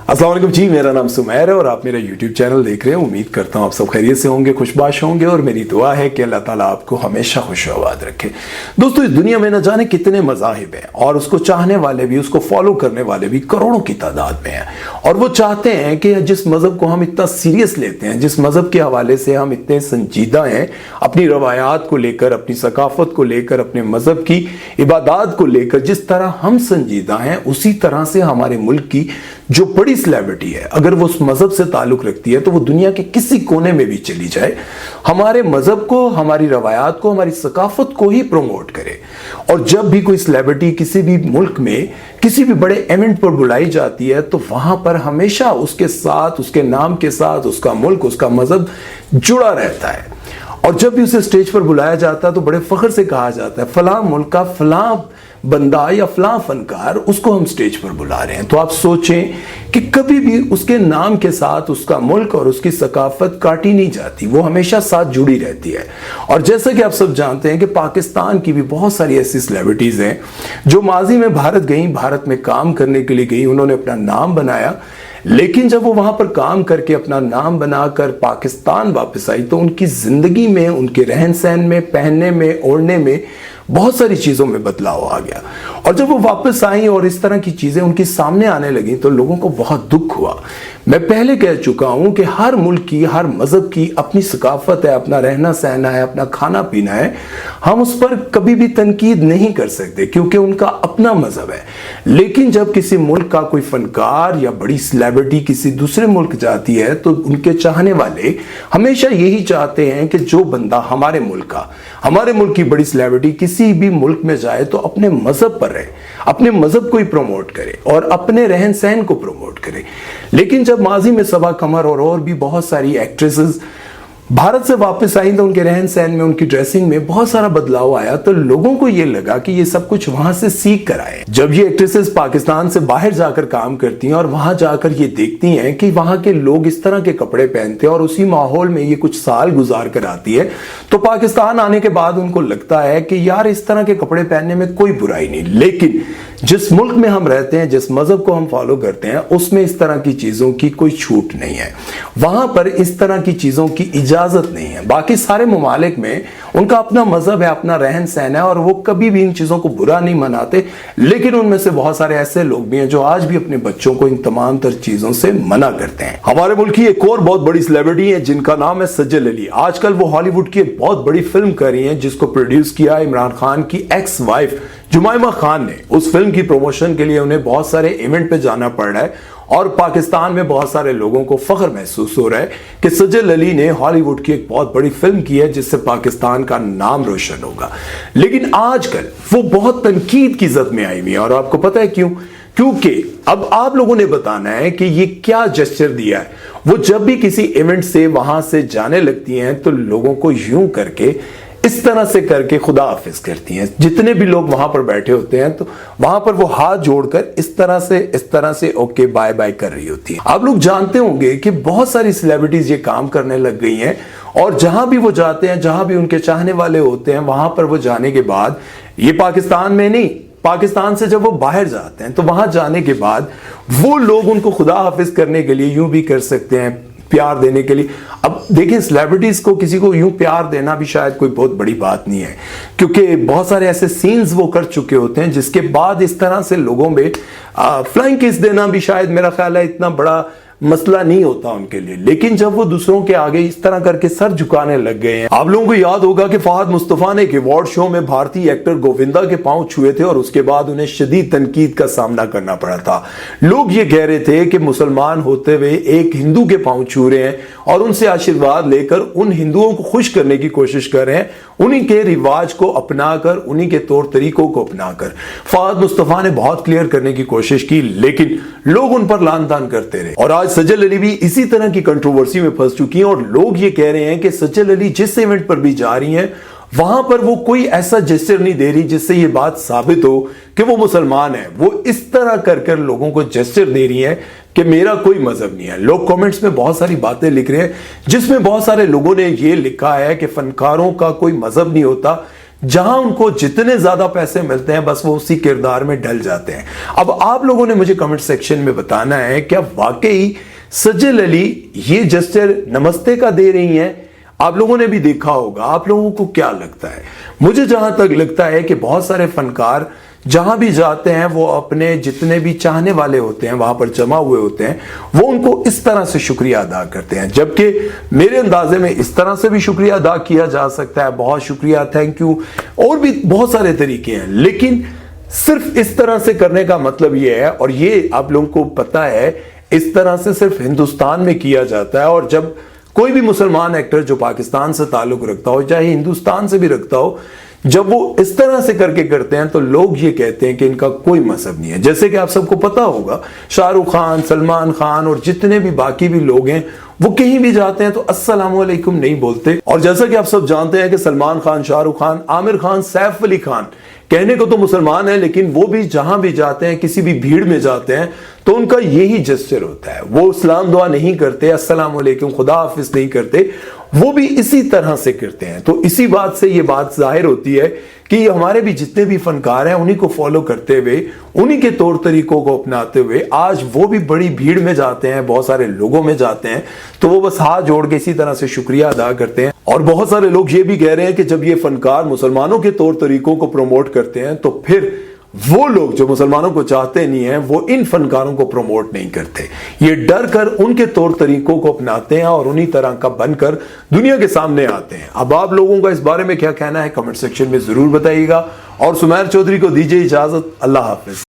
अस्सलाम वालेकुम जी, मेरा नाम सुमैर है और आप मेरा YouTube चैनल देख रहे हैं। उम्मीद करता हूँ आप सब खैरियत से होंगे, खुशबाश होंगे और मेरी दुआ है कि अल्लाह ताला आपको हमेशा खुशआबाद रखे। दोस्तों, इस दुनिया में न जाने कितने मज़ाहिब हैं और उसको चाहने वाले भी, उसको फॉलो करने वाले भी करोड़ों की तादाद में हैं। और वो चाहते हैं कि जिस मज़हब को हम इतना सीरियस लेते हैं, जिस मज़हब के हवाले से हम इतने संजीदा हैं, अपनी रवायात को लेकर, अपनी सकाफत को लेकर, अपने मज़हब की इबादत को लेकर जिस तरह हम संजीदा हैं, उसी तरह से हमारे मुल्क की जो बड़ी सेलिब्रिटी है, अगर वो उस मजहब से ताल्लुक रखती है तो वो दुनिया के किसी कोने में भी चली जाए, हमारे मजहब को, हमारी रवायात को, हमारी सकाफत को ही प्रमोट करे। और जब भी कोई सेलिब्रिटी किसी भी मुल्क में किसी भी बड़े इवेंट पर बुलाई जाती है तो वहां पर हमेशा उसके साथ, उसके नाम के साथ उसका मुल्क, उसका मजहब जुड़ा रहता है। और जब भी उसे स्टेज पर बुलाया जाता है तो बड़े फख्र से कहा जाता है, फलां मुल्क का फलां बंदा या फलां फनकार, उसको हम स्टेज पर बुला रहे हैं। तो आप सोचें कि कभी भी उसके नाम के साथ उसका मुल्क और उसकी सकाफत काटी नहीं जाती, वो हमेशा साथ जुड़ी रहती है। और जैसा कि आप सब जानते हैं कि पाकिस्तान की भी बहुत सारी ऐसी सेलिब्रिटीज हैं जो माजी में भारत गई, भारत में काम करने के लिए गई, उन्होंने अपना नाम बनाया, लेकिन जब वो वहां पर काम करके अपना नाम बनाकर पाकिस्तान वापस आई तो उनकी जिंदगी में, उनके रहन सहन में, पहनने में, ओढ़ने में बहुत सारी चीजों में बदलाव आ गया। और जब वो वापस आई और इस तरह की चीजें उनके सामने आने लगी तो लोगों को बहुत दुख हुआ। मैं पहले कह चुका हूं कि हर मुल्क की, हर मजहब की अपनी सकाफत है, अपना रहना सहना है, अपना खाना पीना है। हम उस पर कभी भी तनकीद नहीं कर सकते क्योंकि उनका अपना मजहब है। लेकिन जब किसी मुल्क का कोई फनकार या बड़ी सेलिब्रिटी किसी दूसरे मुल्क जाती है तो उनके चाहने वाले हमेशा यही चाहते हैं कि जो बंदा हमारे मुल्क का, हमारे मुल्क की बड़ी सेलिब्रिटी किसी भी मुल्क में जाए तो अपने मजहब पर रहे, अपने मजहब को ही प्रमोट करे और अपने रहन सहन को प्रमोट करे। लेकिन जब माजी में सबा कमर और भी बहुत सारी एक्ट्रेसेस भारत से वापस आई तो उनके रहन सहन में, उनकी ड्रेसिंग में बहुत सारा बदलाव आया तो लोगों को यह लगा कि ये सब कुछ वहां से सीख कर आए। जब ये एक्ट्रेसेस पाकिस्तान से बाहर जाकर काम करती हैं और वहां जाकर ये देखती हैं कि वहां के लोग इस तरह के कपड़े पहनते हैं और उसी माहौल में ये कुछ साल गुजार कर आती है, तो पाकिस्तान आने के बाद उनको लगता है कि यार इस तरह के कपड़े पहनने में कोई बुराई नहीं। लेकिन जिस मुल्क में हम रहते हैं, जिस मजहब को हम फॉलो करते हैं, उसमें इस तरह की चीजों की कोई छूट नहीं है। वहां पर इस तरह की चीजों की इजाजत नहीं है। बाकी सारे ममालिक में उनका अपना मजहब है, अपना रहन सहन है और वो कभी भी इन चीजों को बुरा नहीं मनाते। लेकिन उनमें से बहुत सारे ऐसे लोग भी हैं जो आज भी अपने बच्चों को इन तमाम तर चीजों से मना करते हैं। हमारे मुल्क की एक और बहुत बड़ी सेलिब्रिटी है जिनका नाम है सज्जल अली। आजकल वो हॉलीवुड की एक बहुत बड़ी फिल्म कर रही है जिसको प्रोड्यूस किया इमरान खान की एक्स वाइफ जुमैमा खान ने। उस फिल्म की प्रमोशन के लिए उन्हें बहुत सारे इवेंट पे जाना पड़ रहा है और पाकिस्तान में बहुत सारे लोगों को फख्र महसूस हो रहा है कि सज्जल अली ने हॉलीवुड की एक बहुत बड़ी फिल्म की है जिससे पाकिस्तान का नाम रोशन होगा। लेकिन आजकल वो बहुत तनकीद की जद में आई हुई है और आपको पता है क्यों? क्योंकि अब आप लोगों ने बताना है कि ये क्या जेस्चर दिया है। वो जब भी किसी इवेंट से वहां से जाने लगती हैं तो लोगों को यूं करके, इस तरह से करके खुदा हाफिज करती हैं। जितने भी लोग वहां पर बैठे होते हैं तो वहां पर वो हाथ जोड़कर इस तरह से ओके बाय बाय कर रही होती है। आप लोग जानते होंगे कि बहुत सारी सेलिब्रिटीज ये काम करने लग गई हैं और जहां भी वो जाते हैं, जहां भी उनके चाहने वाले होते हैं, वहां पर वो जाने के बाद, ये पाकिस्तान में नहीं, पाकिस्तान से जब वो बाहर जाते हैं तो वहां जाने के बाद वो लोग उनको खुदा हाफिज करने के लिए यूं भी कर सकते हैं, प्यार देने के लिए। अब देखिए, सेलिब्रिटीज को किसी को यूं प्यार देना भी शायद कोई बहुत बड़ी बात नहीं है क्योंकि बहुत सारे ऐसे सीन्स वो कर चुके होते हैं जिसके बाद इस तरह से लोगों में फ्लाइंग किस देना भी शायद मेरा ख्याल है इतना बड़ा मसला नहीं होता उनके लिए। लेकिन जब वो दूसरों के आगे इस तरह करके सर झुकाने लग गए हैं, आप लोगों को याद होगा कि फहद मुस्तफा ने एक अवार्ड शो में भारतीय एक्टर गोविंदा के पांव छुए थे और उसके बाद उन्हें शदीद तनकीद का सामना करना पड़ा था। लोग ये कह रहे थे कि मुसलमान होते हुए एक हिंदू के पांव छू रहे हैं और उनसे आशीर्वाद लेकर उन हिंदुओं को खुश करने की कोशिश कर रहे हैं, उन्हीं के रिवाज को अपनाकर, उन्हीं के तौर तरीकों को अपनाकर। फहद मुस्तफा ने बहुत क्लियर करने की कोशिश की लेकिन लोग उन पर लान तान करते रहे और आज सज्जल अली भी इसी तरह की कंट्रोवर्सी में फंस चुकी हैं और लोग ये कह रहे हैं कि सज्जल अली जिस इवेंट पर भी जा रही हैं वहां पर वो कोई ऐसा जेस्चर नहीं दे रही जिससे ये बात साबित हो कि वो मुसलमान है। वो इस तरह कर लोगों को जेस्चर दे रही है कि मेरा कोई मजहब नहीं है। लोग कमेंट्स में बहुत सारी बातें लिख रहे हैं जिसमें बहुत सारे लोगों ने ये लिखा है कि फनकारों का कोई मजहब नहीं होता, जहां उनको जितने ज्यादा पैसे मिलते हैं बस वो उसी किरदार में ढल जाते हैं। अब आप लोगों ने मुझे कमेंट सेक्शन में बताना है क्या वाकई सजल अली ये जेस्चर नमस्ते का दे रही हैं? आप लोगों ने भी देखा होगा, आप लोगों को क्या लगता है? मुझे जहां तक लगता है कि बहुत सारे फनकार जहां भी जाते हैं वो अपने जितने भी चाहने वाले होते हैं वहां पर जमा हुए होते हैं, वो उनको इस तरह से शुक्रिया अदा करते हैं, जबकि मेरे अंदाजे में इस तरह से भी शुक्रिया अदा किया जा सकता है, बहुत शुक्रिया, थैंक यू, और भी बहुत सारे तरीके हैं। लेकिन सिर्फ इस तरह से करने का मतलब ये है, और ये आप लोगों को पता है, इस तरह से सिर्फ हिंदुस्तान में किया जाता है। और जब कोई भी मुसलमान एक्टर जो पाकिस्तान से ताल्लुक रखता हो, चाहे हिंदुस्तान से भी रखता हो, जब वो इस तरह से करके करते हैं तो लोग ये कहते हैं कि इनका कोई मजहब नहीं है। जैसे कि आप सबको पता होगा, शाहरुख खान, सलमान खान और जितने भी बाकी भी लोग हैं वो कहीं भी जाते हैं तो अस्सलामु अलैकुम नहीं बोलते। और जैसा कि आप सब जानते हैं कि सलमान खान, शाहरुख खान, आमिर खान, सैफ अली खान कहने को तो मुसलमान है, लेकिन वो भी जहां भी जाते हैं, किसी भी भीड़ में जाते हैं तो उनका यही जेस्चर होता है। वो इस्लाम दुआ नहीं करते, अस्सलामु अलैकुम, खुदा हाफिज नहीं करते, वो भी इसी तरह से करते हैं। तो इसी बात से ये बात जाहिर होती है कि हमारे भी जितने भी फनकार हैं उन्हीं को फॉलो करते हुए, उन्हीं के तौर तरीकों को अपनाते हुए आज वो भी बड़ी भीड़ में जाते हैं, बहुत सारे लोगों में जाते हैं, तो वो बस हाथ जोड़ के इसी तरह से शुक्रिया अदा करते हैं। और बहुत सारे लोग ये भी कह रहे हैं कि जब ये फनकार मुसलमानों के तौर तरीकों को प्रमोट करते हैं तो फिर वो लोग जो मुसलमानों को चाहते नहीं है वो इन फनकारों को प्रमोट नहीं करते, ये डर कर उनके तौर तरीकों को अपनाते हैं और उन्हीं तरह का बनकर दुनिया के सामने आते हैं। अब आप लोगों का इस बारे में क्या कहना है कमेंट सेक्शन में जरूर बताइएगा, और सुमैर चौधरी को दीजिए इजाजत। अल्लाह हाफिज।